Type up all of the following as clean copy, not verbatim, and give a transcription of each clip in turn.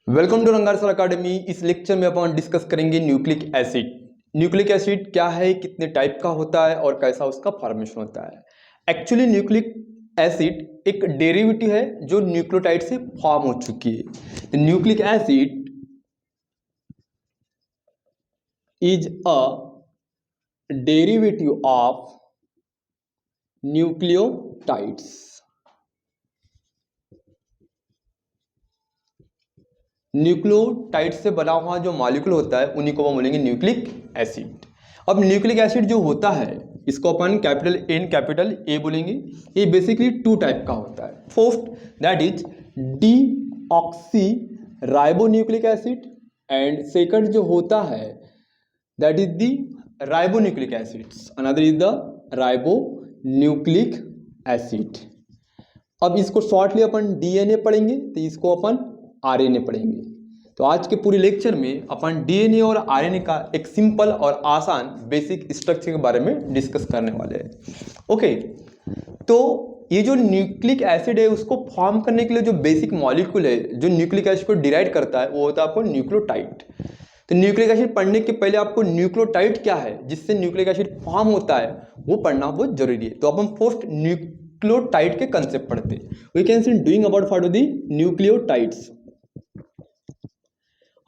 Welcome to रंगारसल academy. इस lecture में अपन डिस्कस करेंगे न्यूक्लिक एसिड। न्यूक्लिक एसिड क्या है, कितने टाइप का होता है और कैसा उसका फॉर्मेशन होता है। एक्चुअली न्यूक्लिक एसिड एक डेरिवेटिव है जो न्यूक्लियोटाइड से फॉर्म हो चुकी है। Nucleic acid is a derivative of nucleotides. Nucleotide से बना हुआ जो मॉलिक्यूल होता है उन्हीं को हम बोलेंगे न्यूक्लिक एसिड। अब न्यूक्लिक एसिड जो होता है इसको अपन कैपिटल एन कैपिटल ए बोलेंगे। ये बेसिकली टू टाइप का होता है। First that is D oxy ribo nucleic acid and second जो होता है that is the ribo nucleic acids. Another is the ribo nucleic acid. अब इसको शॉर्टली अपन डीएनए पढ़ेंगे तो इसको अपन आरएनए पढ़ेंगे। तो आज के पूरे लेक्चर में अपन डीएनए और आरएनए का एक सिंपल और आसान बेसिक स्ट्रक्चर के बारे में डिस्कस करने वाले हैं। ओके, तो ये जो न्यूक्लिक एसिड है उसको फॉर्म करने के लिए जो बेसिक मॉलिक्यूल है जो न्यूक्लिक एसिड को डिराइव करता है वो होता है आपको न्यूक्लियोटाइड। तो न्यूक्लिक एसिड पढ़ने के पहले आपको न्यूक्लियोटाइड क्या है जिससे न्यूक्लिक एसिड फॉर्म होता है वो पढ़ना बहुत जरूरी है। तो अपन फर्स्ट न्यूक्लियोटाइड के कंसेप्ट पढ़ते हैं। We can see doing about for the nucleotides.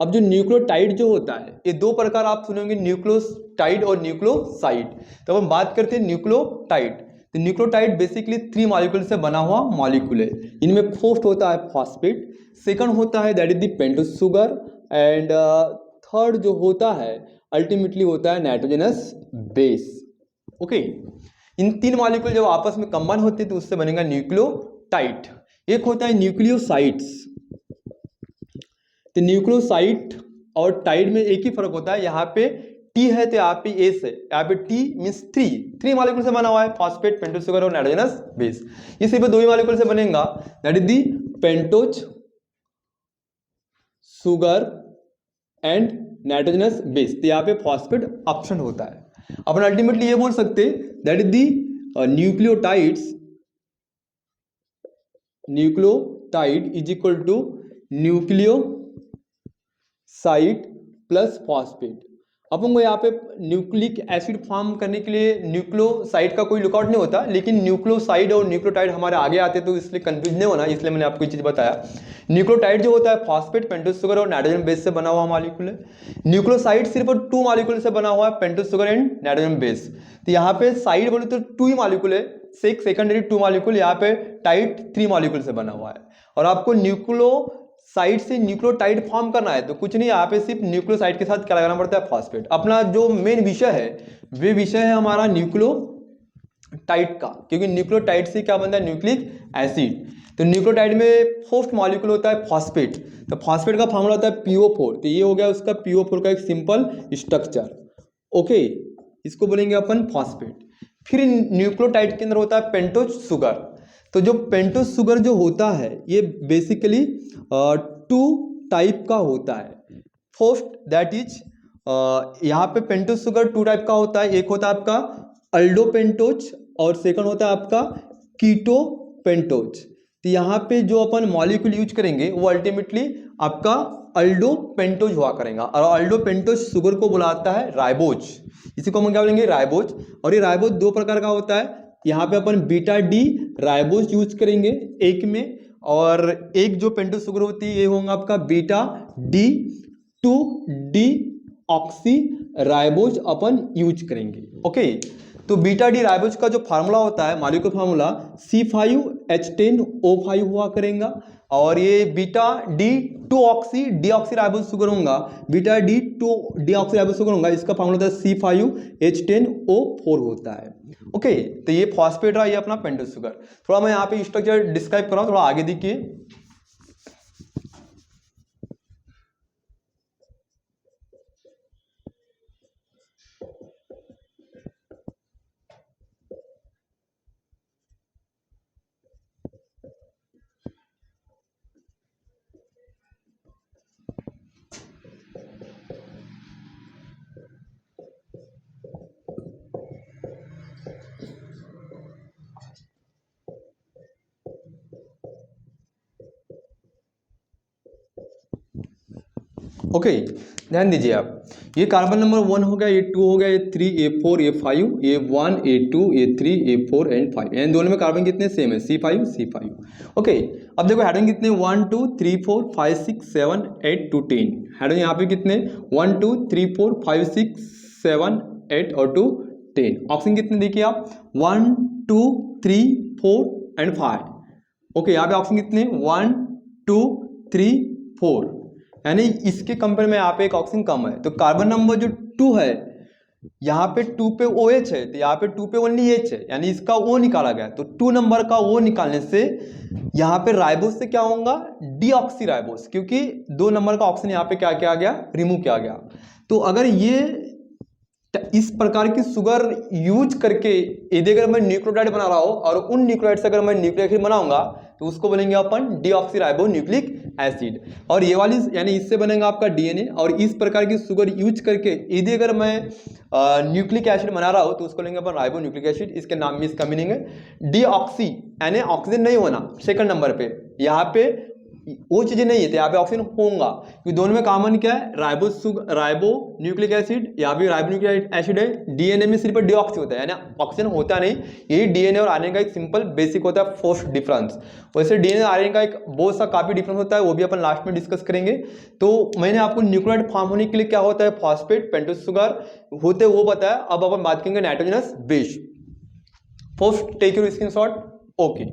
अब जो न्यूक्लियोटाइड जो होता है ये दो प्रकार आप सुनेंगे, न्यूक्लियोटाइड और न्यूक्लियोसाइड। तो हम बात करते हैं न्यूक्लियोटाइड। तो न्यूक्लियोटाइड बेसिकली 3 मॉलिक्यूल से बना हुआ मॉलिक्यूल है। इनमें फर्स्ट होता है फॉस्फेट, सेकंड होता है that is the pentose sugar and third जो होता है अल्टीमेटली होता है नाइट्रोजनस बेस। ओके, इन 3 मॉलिक्यूल जब आपस में कंबाइन होते हैं तो उससे बनेगा न्यूक्लियोटाइड। एक होता है न्यूक्लियोसाइड्स। तो न्यूक्लियोसाइड और टाइड में एक ही फर्क होता है, यहाँ पे टी है तो यहाँ पे एस है। यहाँ पे टी मीन्स 3 मॉलिक्यूल से बना हुआ है, फॉस्फेट, पेंटोज शुगर और नाइट्रोजनस बेस। ये सिर्फ 2 ही मॉलिक्यूल से बनेगा that is the pentose sugar and nitrogenous base. तो यहाँ पे फॉस्फेट ऑप्शन होता है। अपन अल्टीमेटली ये बोल सकते that is the nucleotides. Nucleotide is equal to nucleoside plus phosphate. अपन को यहाँ पे न्यूक्लिक एसिड फॉर्म करने के लिए न्यूक्लियोसाइड का कोई लुकआउट नहीं होता, लेकिन न्यूक्लियोसाइड और न्यूक्लियोटाइड हमारे आगे आते तो इसलिए कंफ्यूज नहीं होना, इसलिए मैंने आपको ये चीज बताया। न्यूक्लियोटाइड जो होता है फॉस्फेट, पेंटोज शुगर और नाइट्रोजन बेस से बना हुआ मॉलिक्यूल है। न्यूक्लियोसाइड सिर्फ 2 मॉलिक्यूल से बना हुआ है, pentose sugar and nitrogen base. तो यहाँ पे साइड बोले तो 2 ही मॉलिक्यूल है, सेकेंडरी 2 मॉलिक्यूल। यहाँ पे टाइड 3 मॉलिक्यूल से बना हुआ है। और आपको न्यूक्लियोसाइड से न्यूक्लियोटाइड फॉर्म करना है तो कुछ नहीं, यहाँ पे सिर्फ न्यूक्लियोसाइड के साथ क्या लगाना पड़ता है, फॉस्फेट। अपना जो मेन विषय है वे विषय है हमारा न्यूक्लियोटाइड का, क्योंकि न्यूक्लियोटाइड से क्या बनता है, न्यूक्लिक एसिड। तो न्यूक्लियोटाइड में फर्स्ट मॉलिक्यूल होता है फॉस्फेट। तो फॉस्फेट का फॉर्मूला होता है PO4। तो ये हो गया उसका PO4 का एक सिंपल स्ट्रक्चर। ओके, इसको बोलेंगे अपन फॉस्फेट। फिर न्यूक्लियोटाइड के अंदर होता है पेंटोज शुगर। तो जो पेंटोज शुगर जो होता है ये बेसिकली 2 टाइप का होता है। फर्स्ट दैट इज यहाँ पे पेंटोज शुगर 2 टाइप का होता है। एक होता है आपका अल्डो पेंटोज और सेकंड होता है आपका कीटो पेंटोज। तो यहाँ पे जो अपन मॉलिक्यूल यूज करेंगे वो अल्टीमेटली आपका अल्डो पेंटोज हुआ करेगा। और अल्डो पेंटोज शुगर को बुलाता है राइबोज। इसी को हम क्या बोलेंगे, राइबोज। और ये राइबोज 2 प्रकार का होता है। यहाँ पे अपन बीटा डी राइबोज यूज करेंगे एक में, और एक जो पेंटोज शुगर होती है ये होगा आपका beta D 2 deoxy ribose अपन यूज करेंगे। ओके, तो बीटा डी राइबोज का जो फार्मूला होता है, मॉलिक्यूलर फार्मूला C5H10O5 हुआ करेगा। और ये beta D 2 oxy deoxy ribose sugar होगा, beta D 2 deoxy ribose sugar होगा, इसका फार्मूला होता है C5H10O4 होता है। ओके, तो ये फॉस्फेट रहा, ये अपना पेंटोज शुगर। थोड़ा मैं यहाँ पे स्ट्रक्चर डिस्क्राइब कर रहा हूँ, थोड़ा आगे देखिए। ओके, ध्यान दीजिए आप, ये कार्बन नंबर 1 हो गया, ये 2 हो गया, ये 3, ये 4, ये 5, ये 1, ये 2, ये 3, ये 4 एंड 5, यानी दोनों में कार्बन कितने सेम है, C5 C5। ओके, अब देखो हाइड्रोजन कितने 1 2 3 4 5 6 7 8 to 10, हाइड्रोजन यहाँ पे कितने 1 2 3 4 5 6 7 8 और 2 10। ऑक्सीजन कितने देखिए आप 1 2 3 4 एंड 5। ओके, यहाँ पे ऑक्सीजन कितने 1 2 3 4, यानी इसके कंपेयर में यहाँ पे एक ऑक्सीजन कम है। तो कार्बन नंबर जो 2 है यहाँ पे 2 पे OH है, तो यहाँ पे 2 पे ओनली H है, यानी इसका O निकाला गया। तो 2 नंबर का O निकालने से यहाँ पे राइबोस से क्या होगा डीऑक्सी राइबोस, क्योंकि 2 नंबर का ऑक्सीजन यहाँ पे क्या किया गया रिमूव किया गया। तो अगर ये इस प्रकार की शुगर यूज करके यदि अगर मैं न्यूक्लियोटाइड बना रहा हूं और उन न्यूक्लियोटाइड से अगर मैं न्यूक्लिक एसिड बनाऊंगा तो उसको बोलेंगे अपन डीऑक्सीराइबो न्यूक्लिक एसिड, और ये वाली यानी इससे बनेगा आपका डीएनए। और इस प्रकार की शुगर यूज करके यदि अगर मैं न्यूक्लिक एसिड बना रहा हूं तो उसको लेंगे अपन राइबो न्यूक्लिक एसिड। इसके नाम में इसका मीनिंग है डीऑक्सी, यानी ऑक्सीजन नहीं होना सेकंड नंबर पे, यहाँ पे वो चीजें नहीं है तो यहाँ पे ऑक्सीजन होगा, क्योंकि दोनों में कॉमन क्या है राइबो न्यूक्लिक एसिड, यहाँ भी राइबो न्यूक्लिक एसिड है। डीएनए में सिर्फ डीऑक्सी होता है, यानी ऑक्सीजन होता नहीं। यही डीएनए और आरएनए का एक सिंपल बेसिक होता है फर्स्ट डिफरेंस। वैसे डीएनए और आरएनए का एक बहुत सा काफी डिफरेंस होता है, वो भी अपन लास्ट में डिस्कस करेंगे। तो मैंने आपको न्यूक्लियोटाइड फॉर्म होने के लिए क्या होता है फॉस्फेट पेंटोस शुगर होते वो बताया। अब अपन बात करेंगे nitrogenous base. First take your screenshot. Okay,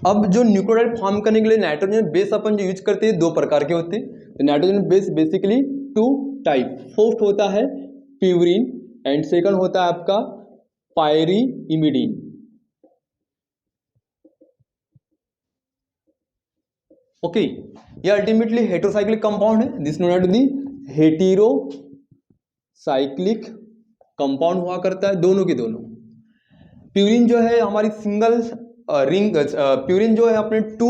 अब जो न्यूक्लियोटाइड फॉर्म करने के लिए नाइट्रोजन बेस अपन जो यूज करते हैं दो प्रकार के होते हैं। तो nitrogen base basically 2 type, first होता है प्यूरिन एंड सेकंड होता है आपका पायरीइमिडीन। ओके, ये अल्टीमेटली हेटेरोसाइक्लिक कंपाउंड है, this known at the heterocyclic compound हुआ करता है दोनों के दोनों। प्यूरिन जो है हमारी सिंगल रिंग, प्यूरिन जो है अपने 2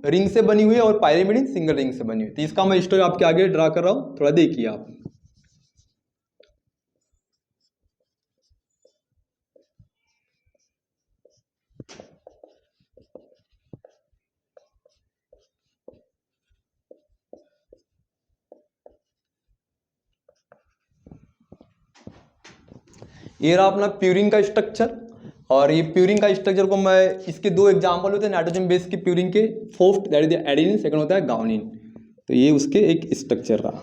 रिंग से बनी हुई है और पायरीमिडीन सिंगल रिंग से बनी हुई है। तो इसका मैं स्टोरी आपके आगे ड्रा कर रहा हूं, थोड़ा देखिए आप। ये रहा अपना प्यूरिन का स्ट्रक्चर, और ये प्यूरिन का स्ट्रक्चर को मैं इसके 2 एग्जांपल होते हैं नाइट्रोजन बेस के प्यूरिन के। First that is adenine, second होता है गाउनिन। तो ये उसके एक स्ट्रक्चर रहा।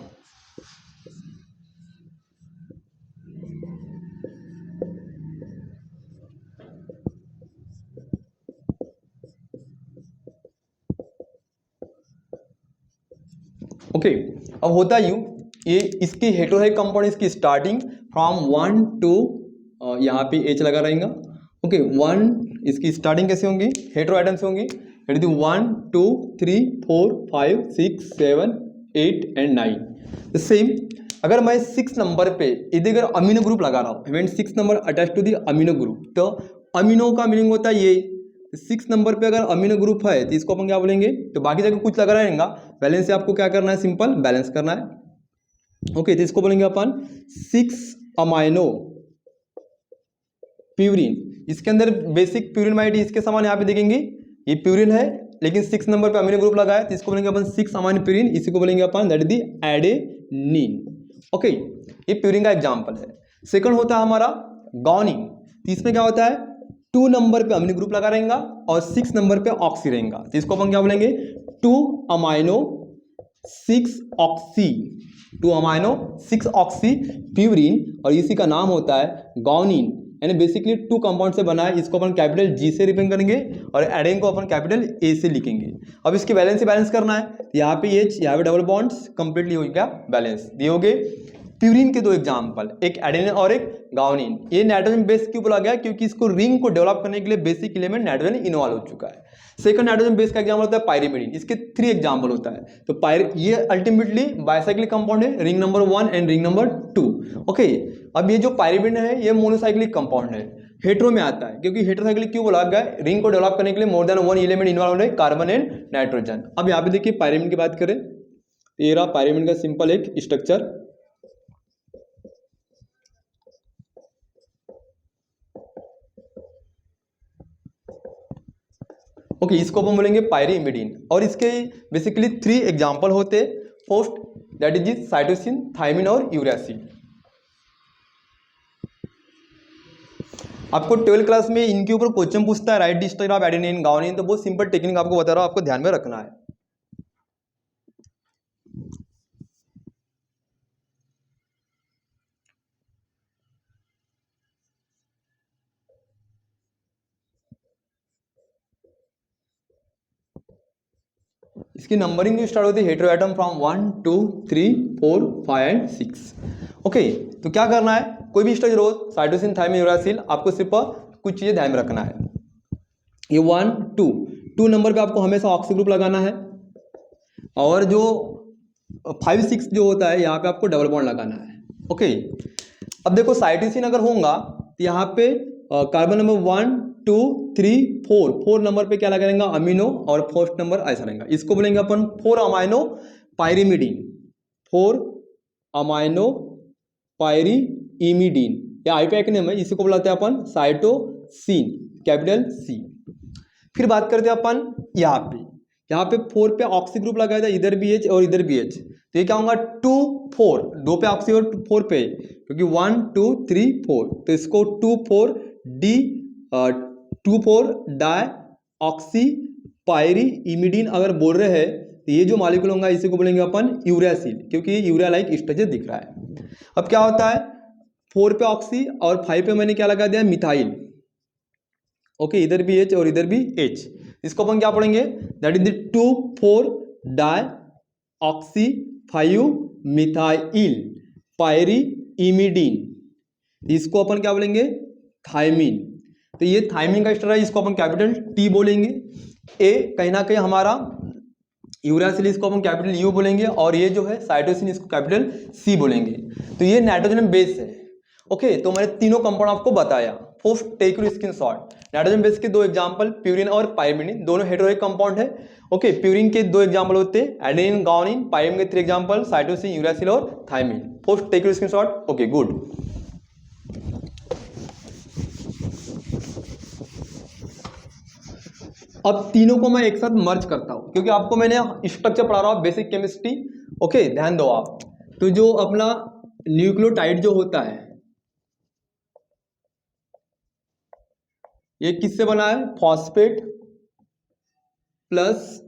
ओके, अब होता यूं, ये इसकी हेटेरोसाइक्लिक कंपाउंड इसकी स्टार्टिंग फ्रॉम 1 टू यहाँ पे H लगा रहेगा। ओके, 1 इसकी स्टार्टिंग कैसे होंगी हेटेरो आइटम से होंगी, 1 2 3 4 5 6 7 8 एंड 9। सेम अगर मैं 6 नंबर पे यदि अगर अमीनो ग्रुप लगा रहा हूँ, mean 6 number attach to the amino group, तो अमीनो का मीनिंग होता है ये 6 नंबर पे अगर अमीनो ग्रुप है तो इसको अपन क्या बोलेंगे, तो बाकी जगह कुछ लगा रहेगा बैलेंस से आपको क्या करना है सिंपल बैलेंस करना है। ओके, तो इसको बोलेंगे अपन 6 अमाइनो प्यूरिन। इसके अंदर बेसिक प्यूरिन माइट इसके समान यहाँ पे देखेंगे, ये प्यूरिन है लेकिन 6 नंबर पे अमीनो ग्रुप लगा है, तो इसको बोलेंगे अपन 6 अमाइनो प्यूरिन, इसी को बोलेंगे अपन that is the adenine. Okay, ये प्यूरिन का एग्जांपल है। सेकंड होता है हमारा गाउनिन, तो इसमें क्या होता है 2 नंबर पे अमीनो ग्रुप लगा रहेगा और 6 नंबर पे ऑक्सी रहेगा, तो इसको अपन क्या बोलेंगे 2 amino 6 oxy, 2 amino 6 oxy purine, और इसी का नाम होता है गाउनिन। यानी बेसिकली 2 कंपाउंड से बना है, इसको अपन कैपिटल G से रिप्रेजेंट करेंगे और एडेन को अपन कैपिटल A से लिखेंगे। अब इसकी बैलेंस से बैलेंस करना है, यहाँ पे H, यहाँ पे डबल बॉन्ड्स, कंप्लीटली हो गया बैलेंस। दिए हो गए प्यूरिन के 2 एग्जांपल, एक एडेनिन और एक गाउनिन। ये नाइट्रोजन बेस क्यों बोला गया, क्योंकि इसको रिंग को डेवलप करने के लिए बेसिक एलिमेंट नाइट्रोजन इन्वॉल्व हो चुका है। सेकंड नाइट्रोजन बेस का एग्जांपल होता है पायरीमिडीन, इसके 3 एग्जांपल होता है। तो ये अल्टीमेटली बाइसाइक्लिक कंपाउंड है, ring number 1 and ring number 2। Okay, अब ये जो पायरीमिडीन है ये मोनोसाइक्लिक कंपाउंड है, हेटेरो में आता है, क्योंकि हेटेरोसाइक्लिक क्यों बोला गया, रिंग को डेवलप करने के लिए मोर देन 1 एलिमेंट इन्वॉल्व है, कार्बन एंड नाइट्रोजन। अब यहाँ पे देखिए पायरीमिडीन की बात करें, ये रहा पायरीमिडीन का सिंपल एक स्ट्रक्चर। ओके, इसको अपन बोलेंगे पायरीमिडीन। और इसके बेसिकली 3 एग्जाम्पल होते। First that is cytosine, thymine और यूरासिल। आपको 12th क्लास में इनके ऊपर क्वेश्चन पूछता है, write the structure of adenine guanine. तो बहुत सिंपल टेक्निक आपको बता रहा हूं, आपको ध्यान में रखना है। इसकी नंबरिंग जो स्टार्ट होती है हेटेरोएटम फ्रॉम 1 2 3 4 5 एंड 6। ओके, तो क्या करना है, कोई भी स्ट्रक्चर हो, साइटोसिन, थायमिन, यूरासिल, आपको सिर्फ कुछ चीजें ध्यान में रखना है। ये 1 2 नंबर पे आपको हमेशा ऑक्सी ग्रुप लगाना है, और जो 5 6 जो होता है यहाँ पे आपको डबल बॉन्ड लगाना है। ओके, अब देखो साइटोसिन अगर होगा तो यहाँ पे कार्बन नंबर 1 2 3 4 नंबर पे क्या लगाएंगे, अमीनो, और फर्स्ट नंबर ऐसा रहेगा। इसको बोलेंगे अपन 4 अमाइनो पायरीमिडीन, 4 अमाइनो पायरीमिडीन, या आईपी एक्रोनिम है, इसी को बुलाते हैं अपन साइटोसिन, कैपिटल सी। फिर बात करते हैं अपन यहाँ पे 4 पे ऑक्सी ग्रुप लगाया था, इधर भी H और इधर भी H, तो ये क्या होगा 2 4, 2 पे ऑक्सी और 4 पे, क्योंकि 1 2 3 4, तो इसको 2 4 डी 2 4 डाई ऑक्सी पायरीमिडीन अगर बोल रहे हैं, तो ये जो मॉलिक्यूल होगा इसी को बोलेंगे अपन यूरासिल, क्योंकि यूरिया लाइक स्ट्रक्चर दिख रहा है। अब क्या होता है, 4 पे ऑक्सी और 5 पे मैंने क्या लगा दिया, मिथाइल। ओके, इधर भी H और इधर भी H, इसको अपन क्या पढ़ेंगे, that is the 2 4 dioxy 5 methyl pyrimidine, इसको अपन क्या बोलेंगे, थायमिन। तो ये थायमिन का स्ट्रक्चर है, इसको अपन कैपिटल T बोलेंगे। ए कहीं ना कहीं हमारा यूरासिल, इसको अपन कैपिटल U बोलेंगे, और ये जो है साइटोसिन, इसको कैपिटल C बोलेंगे। तो ये नाइट्रोजन बेस है। ओके, तो मैंने तीनों कंपाउंड आपको बताया। First take your screenshot. Nitrogen base के 2 एग्जांपल, प्यूरिन और पायरीमिडीन, दोनों हेटेरोइक कंपाउंड है। ओके, प्यूरिन के 2 एग्जांपल होते हैं एडेनिन, गाउनिन, पायरीमिडीन के 3 एग्जांपल, साइटोसिन, यूरासिल और thymine. First take your screenshot. Okay, good. अब तीनों को मैं एक साथ मर्ज करता हूं, क्योंकि आपको मैंने स्ट्रक्चर पढ़ा रहा हूं, बेसिक केमिस्ट्री। ओके, ध्यान दो आप। तो जो अपना न्यूक्लियोटाइड जो होता है, ये किससे बना है, phosphate plus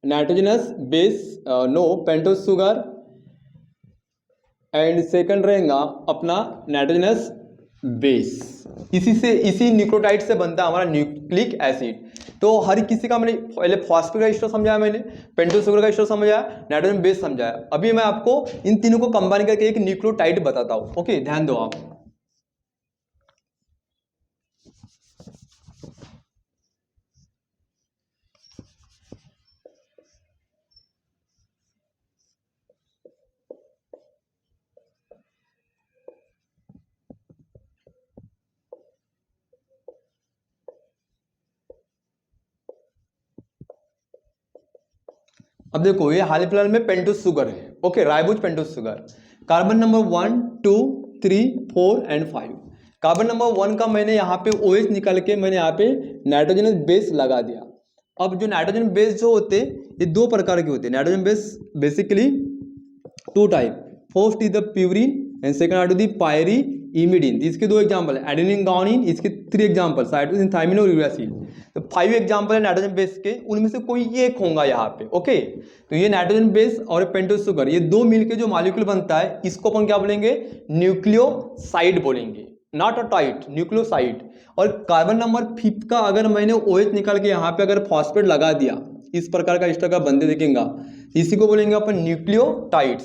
nitrogenous base, no pentose sugar, and second रहेगा अपना नाइट्रोजनस बेस। इसी न्यूक्लियोटाइड से बनता है हमारा न्यूक्लिक एसिड। तो हर किसी का मैंने पहले फॉस्फेट का स्ट्रक्चर समझाया, मैंने पेंटोस शुगर का स्ट्रक्चर समझाया, नाइट्रोजन बेस समझाया। अभी मैं आपको इन तीनों को कंबाइन करके एक न्यूक्लियोटाइड बताता हूं। ओके, ध्यान दो आप। अब देखो, ये हाल फिलहाल में पेंटोस शुगर है। Okay, ribose pentose sugar, carbon number 1 2 3 4 and 5। Carbon number 1 का मैंने यहाँ पे OH निकाल के मैंने यहाँ पे नाइट्रोजन बेस लगा दिया। अब जो नाइट्रोजन बेस जो होते ये 2 प्रकार के होते हैं। Nitrogen base basically 2 type, first is the purine and second are two the pyrimidine. इसके 2 एग्जांपल है, एडेनिन, गाउनिन, इसके 3 एग्जांपल, साइटोसिन, थायमिन और यूरासिल। तो 5 एग्जांपल है नाइट्रोजन बेस के, उनमें से कोई एक होगा यहाँ पे। ओके, तो ये नाइट्रोजन बेस और पेंटोस शुगर, ये 2 मिलके जो मॉलिक्यूल बनता है, इसको अपन क्या बोलेंगे, न्यूक्लियोसाइड बोलेंगे, नॉट अ टाइट, न्यूक्लियोसाइड। और कार्बन नंबर 5 का अगर मैंने OH निकाल के यहाँ पे अगर फॉस्फेट लगा दिया, इस प्रकार का स्ट्रक्चर बनते देखेंगे, इसी को बोलेंगे अपन nucleotides.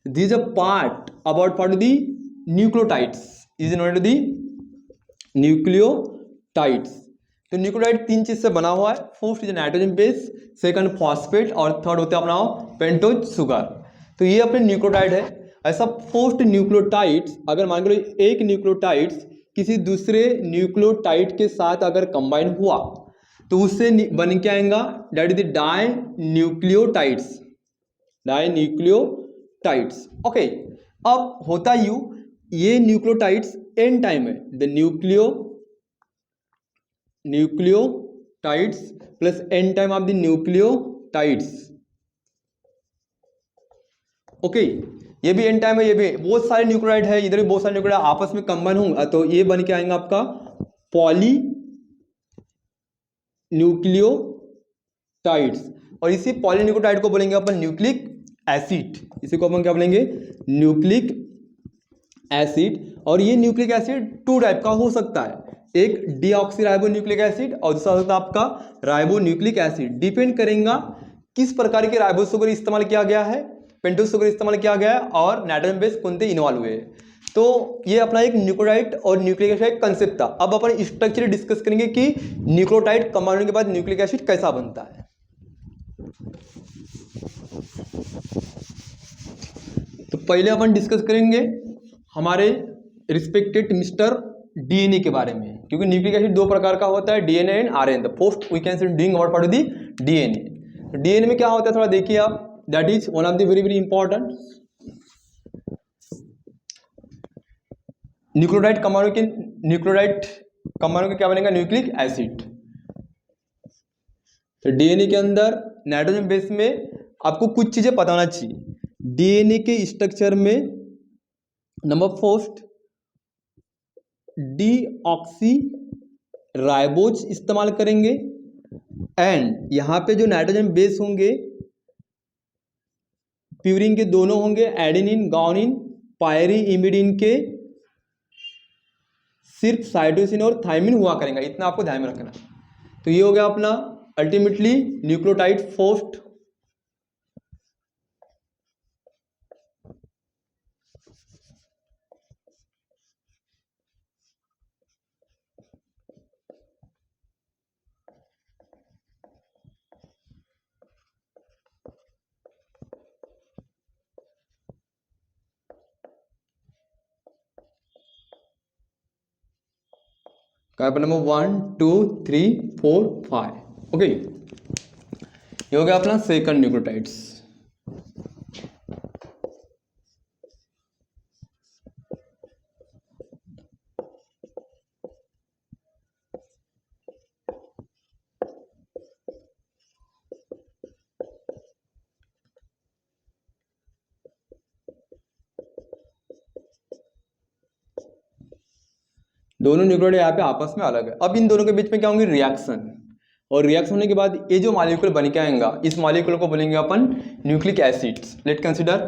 This a part about part of the nucleotides is known as the nucleotides. तो न्यूक्लियोटाइड 3 चीज से बना हुआ है, first is nitrogen base, second phosphate, और थर्ड होता है अपना पेंटोज शुगर। तो ये अपने न्यूक्लियोटाइड है। ऐसा फर्स्ट न्यूक्लियोटाइड्स, अगर मान लो एक न्यूक्लियोटाइड्स किसी दूसरे न्यूक्लियोटाइड के साथ अगर कंबाइन हुआ, तो उससे बन के आएगा that is the dinucleotides, dinucleotides. Okay, अब होता यू, ये न्यूक्लियोटाइड्स एन टाइम है, the nucleotides tides plus n time of the nucleotides. Okay, ये भी n टाइम है, ये भी बहुत सारे न्यूक्लियोटाइड है, इधर भी बहुत सारे न्यूक्लियोटाइड आपस में कंबाइन होंगे तो ये बन के आएंगे आपका पॉली न्यूक्लियोटाइड्स। और इसी पॉलीन्यूक्लियोटाइड को बोलेंगे अपन न्यूक्लिक एसिड, इसी को अपन क्या बोलेंगे, न्यूक्लिक एसिड। और ये न्यूक्लिक एसिड टू टाइप का हो सकता है, एक डीऑक्सी न्यूक्लिक एसिड और दूसरा होता है आपका राइबो न्यूक्लिक एसिड। डिपेंड करेगा किस प्रकार के राइबोस शुगर इस्तेमाल किया गया है, पेंटोस शुगर इस्तेमाल किया गया है और नाइट्रोजन बेस कौन से इन्वॉल्व हुए हैं। तो ये अपना एक न्यूक्लियोटाइड और न्यूक्लिक एसिड कंसेप्ट था। अब अपन स्ट्रक्चर डिस्कस करेंगे कि न्यूक्लियोटाइड कंबाइन होने के बाद न्यूक्लिक एसिड कैसा बनता है। तो पहले अपन डिस्कस करेंगे हमारे रिस्पेक्टेड मिस्टर डीएनए के बारे में, क्योंकि न्यूक्लिक एसिड दो प्रकार का होता है, DNA and RNA. The first we can say doing what part of the DNA. DNA में क्या होता है थोड़ा देखिए आप, that is one of the very very important. Nucleotide combine के क्या बनेगा, न्यूक्लिक एसिड। तो डीएनए के अंदर नाइट्रोजन बेस में आपको कुछ चीजें पता होना चाहिए। डीएनए के स्ट्रक्चर में नंबर फर्स्ट डीऑक्सी राइबोज इस्तेमाल करेंगे एंड यहां पे जो नाइट्रोजन बेस होंगे प्यूरिन के दोनों होंगे, एडेनिन गाउनिन पायरीमिडीन के सिर्फ साइटोसिन और थायमिन हुआ करेंगे, इतना आपको ध्यान में रखना। तो ये हो गया अपना ultimately nucleotide first. Carbon number 1 2 3 4 5। Okay, ये हो गया अपना सेकंड न्यूक्लियोटाइड्स। दोनों न्यूक्लियोटाइड यहाँ पे आपस में अलग है। अब इन दोनों के बीच में क्या होंगे, रिएक्शन। और रिएक्शन होने के बाद ये जो मॉलिक्यूल बन के आएगा, इस मॉलिक्यूल को बोलेंगे अपन न्यूक्लिक एसिड्स। लेट कंसीडर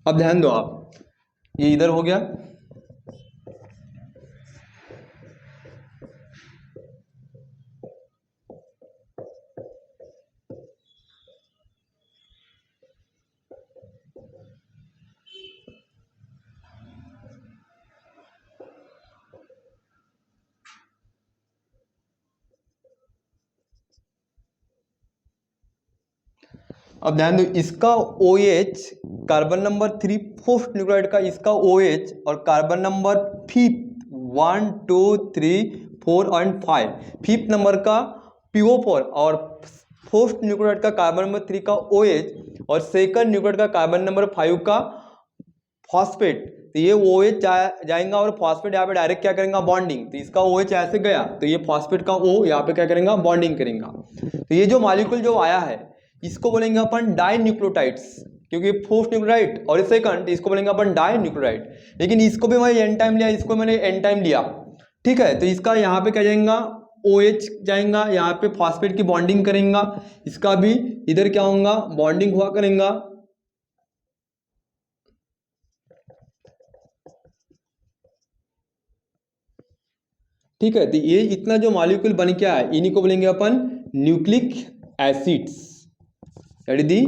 अब ध्यान दो आप, ये इधर हो गया, अब ध्यान दो, इसका OH carbon number 3 first nucleotide का, इसका OH और carbon number 5 1 2 3 4 and 5 5th number का PO4 और फर्स्ट न्यूक्लियोटाइड का कार्बन नंबर 3 का OH और सेकंड न्यूक्लियोटाइड का कार्बन नंबर 5 का फॉस्फेट। तो ये OH जाएगा और फॉस्फेट यहाँ पे डायरेक्ट क्या करेगा, बॉन्डिंग। तो इसका OH ऐसे गया तो ये फॉस्फेट का O यहाँ पे क्या करेगा, बॉन्डिंग करेगा। तो ये जो मॉलिक्यूल जो आया है इसको बोलेंगे अपन डाई न्यूक्लियोटाइड्स, क्योंकि फर्स्ट न्यूक्लियोटाइड और सेकंड, इसको बोलेंगे अपन डाई न्यूक्लियोटाइड। लेकिन इसको भी मैंने n टाइम लिया, इसको मैंने n टाइम लिया, ठीक है। तो इसका यहाँ पे क्या जाएगा, OH जाएगा, यहाँ पे फॉस्फेट की बॉन्डिंग करेगा, इसका भी इधर क्या होगा, बॉन्डिंग हुआ करेगा। ठीक है, तो ये इतना जो मॉलिक्यूल बन के आया इन्हीं को बोलेंगे अपन nucleic acids, that is the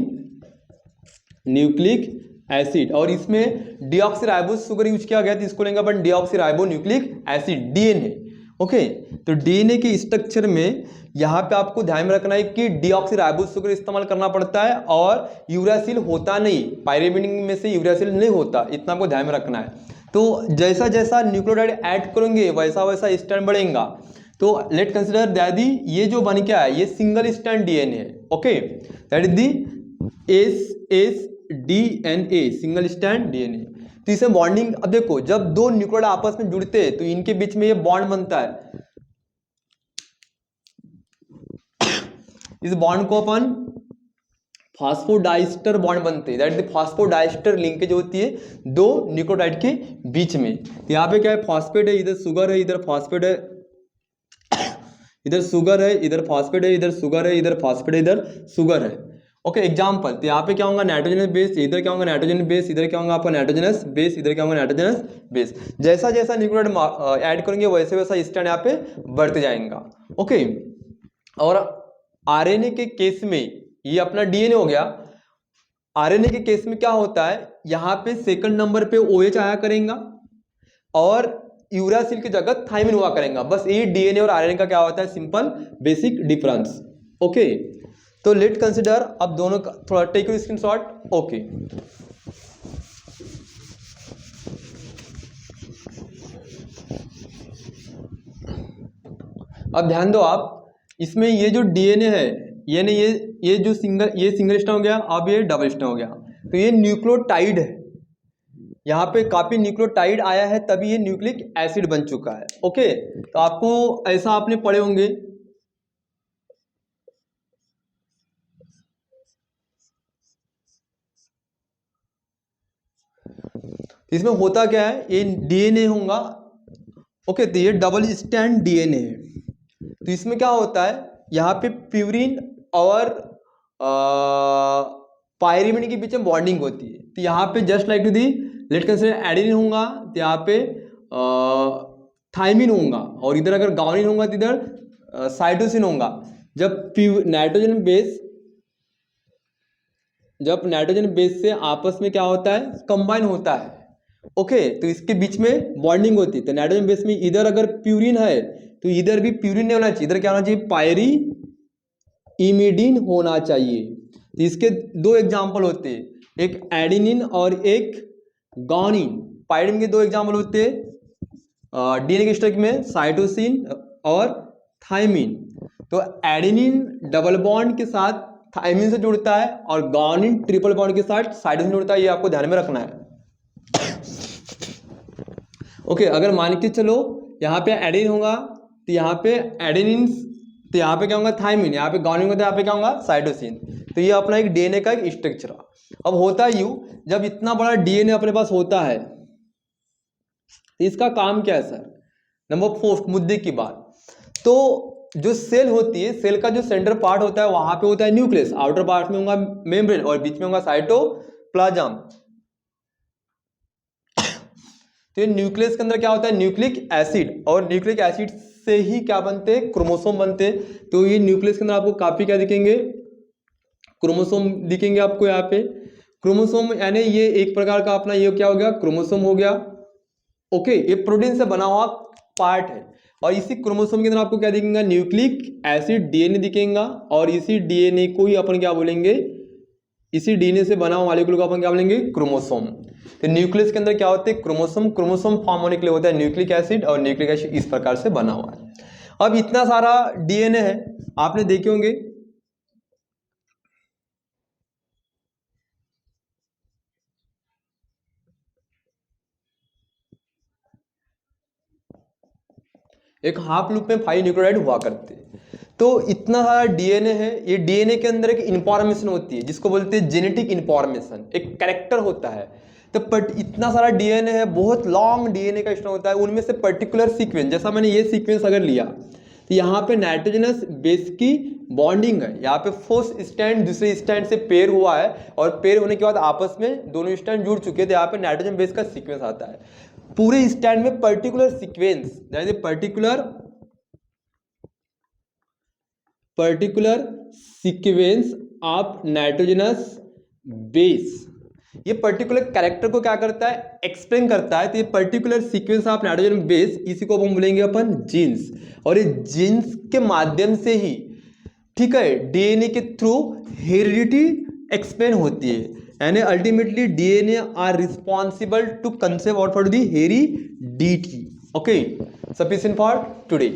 nucleic acid. और इसमें डीऑक्सीराइबोस शुगर यूज किया गया, तो इसको लेंगे अपन deoxyribo nucleic acid, DNA. Okay, तो डीएनए के स्ट्रक्चर में यहाँ पे आपको ध्यान में रखना है कि डीऑक्सीराइबोस शुगर इस्तेमाल करना पड़ता है और यूरासिल होता नहीं, पायरीमिडीन में से यूरासिल नहीं होता, इतना आपको ध्यान में रखना है। तो जैसा जैसा न्यूक्लियोटाइड ऐड करेंगे वैसा वैसा स्ट्रैंड बढ़ेगा। तो लेट कंसिडर दैट दी ये जो बन के आया ये सिंगल स्ट्रैंड डीएनए है, okay, that is the SSDNA, single strand DNA. तो इसमें बॉन्डिंग, अब देखो जब दो न्यूक्लियोटाइड आपस में जुड़ते हैं तो इनके बीच में ये बॉन्ड बनता है। इस बॉन्ड को अपन फास्फोडाइस्टर बॉन्ड बनते हैं, दैट इज फास्फोडाइस्टर लिंकेज होती है दो न्यूक्लियोटाइड के बीच में। तो यहाँ पे क्या है, फॉस्फेट है, इधर शुगर है, इधर फॉस्फेट है, इधर शुगर है, इधर फॉस्फेट है, इधर शुगर है, इधर फॉस्फेट है, इधर शुगर है, ओके। एग्जाम्पल, तो यहाँ पे क्या होगा नाइट्रोजनस बेस, इधर क्या होगा नाइट्रोजन बेस, इधर क्या होगा आपका नाइट्रोजनस बेस, इधर क्या होगा नाइट्रोजनस बेस। जैसा जैसा न्यूक्लियोटाइड ऐड करेंगे वैसे वैसा स्ट्रैंड यहाँ पे बढ़ते जाएगा, ओके। और आरएनए के केस में ये अपना डीएनए हो गया। आरएनए के केस में क्या होता है, यहाँ पे सेकंड नंबर पे OH आया करेगा और यूरासिल की जगह थायमिन हुआ करेगा। बस ये डीएनए और आरएनए का क्या होता है, सिंपल बेसिक डिफरेंस, ओके। तो लेट कंसिडर, अब दोनों का थोड़ा टेक यू स्क्रीनशॉट, ओके। अब ध्यान दो आप, इसमें ये जो डीएनए है यानी ये जो सिंगल स्ट्रैंड हो गया, अब ये डबल स्ट्रैंड हो गया, तो ये न्यूक्लियोटाइड है। यहाँ पे काफी न्यूक्लियोटाइड आया है तभी ये न्यूक्लिक एसिड बन चुका है, ओके। तो आपको ऐसा आपने पढ़े होंगे, इसमें होता क्या है, ये डीएनए होगा, ओके। तो ये डबल स्ट्रैंड डीएनए है। तो इसमें क्या होता है, यहाँ पे प्यूरिन और पायरीमिन के बीच में बॉन्डिंग होती है। तो यहाँ पे just like to the let consider adenine होगा, तो यहाँ पे थायमिन होगा, और इधर अगर गाउनिन होगा तो इधर साइटोसिन होगा। जब नाइट्रोजन बेस से आपस में क्या होता है, कंबाइन होता है, ओके। तो इसके बीच में बॉन्डिंग होती है। तो नाइट्रोजन बेस में इधर अगर प्यूरिन है तो इधर भी प्यूरिन नहीं होना चाहिए, इधर क्या होना चाहिए, पायरी इमिडीन होना चाहिए। तो इसके दो एग्जाम्पल होते हैं, एक एडेनिन और एक गाउनिन। पायरीन के दो एग्जाम्पल होते हैं डीएनए के स्ट्रक्चर में, साइटोसिन और थायमिन। तो एडेनिन डबल बॉन्ड के साथ थायमिन से जुड़ता है और गाउनिन ट्रिपल बॉन्ड के साथ साइटोसिन जुड़ता है, ये आपको ध्यान में रखना है, ओके। अगर मान के चलो यहाँ पे एडेनिन होगा तो यहाँ पे एडेनिन, तो यहाँ पे क्या होगा थायमिन, यहाँ पे गाउनिन होगा तो यहाँ पे क्या होगा साइटोसिन। तो ये अपना एक डीएनए का एक स्ट्रक्चर। अब होता यूं, जब इतना बड़ा डीएनए अपने पास होता है तो इसका काम क्या है सर, नंबर 4 मुद्दे की बात। तो जो सेल होती है, सेल का जो सेंटर पार्ट होता है वहां पे होता है न्यूक्लियस, आउटर पार्ट में होगा मेम्ब्रेन और बीच में होगा साइटोप्लाज्म। तो न्यूक्लियस के अंदर क्या होता है, न्यूक्लिक एसिड, और न्यूक्लिक एसिड से ही क्या बनते हैं, क्रोमोसोम बनते हैं। तो ये न्यूक्लियस के अंदर आपको काफी क्या दिखेंगे, क्रोमोसोम दिखेंगे आपको। यहाँ पे क्रोमोसोम यानी ये एक प्रकार का अपना ये क्या हो गया, क्रोमोसोम हो गया, ओके। ये प्रोटीन से बना हुआ पार्ट है और इसी क्रोमोसोम के अंदर आपको क्या दिखेगा, न्यूक्लिक एसिड डीएनए दिखेगा। और इसी डीएनए को ही अपन क्या बोलेंगे, इसी डीएनए से बना हुआ मॉलिक्यूल को अपन क्या बोलेंगे, क्रोमोसोम। तो न्यूक्लियस के अंदर क्या होते हैं, क्रोमोसोम। क्रोमोसोम फॉर्म होने के लिए होता है न्यूक्लिक एसिड, और न्यूक्लिक एसिड इस प्रकार से बना हुआ है। अब इतना सारा डीएनए है, आपने देखे होंगे एक हाफ लूप में 5 न्यूक्लियोटाइड हुआ करते हैं। तो इतना सारा डीएनए है, ये डीएनए के अंदर एक इंफॉर्मेशन होती है जिसको बोलते हैं जेनेटिक इंफॉर्मेशन, एक कैरेक्टर होता है। तो इतना सारा डीएनए है, बहुत लॉन्ग डीएनए का स्ट्रक्चर होता है, उनमें से पर्टिकुलर सीक्वेंस, जैसा मैंने ये सीक्वेंस अगर लिया तो यहाँ पे नाइट्रोजनस बेस की बॉन्डिंग है, यहाँ पे फर्स्ट स्टैंड दूसरे स्टैंड से पेयर हुआ है और पेयर होने के बाद आपस में दोनों स्टैंड जुड़ चुके थे, यहाँ पे नाइट्रोजन बेस का सीक्वेंस आता है। पूरे स्टैंड में particular sequence, particular sequence of nitrogenous base, ये पर्टिकुलर कैरेक्टर को क्या करता है, एक्सप्लेन करता है। तो ये particular sequence of nitrogen base, इसी को हम बोलेंगे अपन जीन्स। और ये जीन्स के माध्यम से ही, ठीक है, डीएनए के थ्रू हेरिडिटी एक्सप्लेन होती है। यानी ultimately DNA are responsible to concept और for the heredity, okay. Sufficient for today.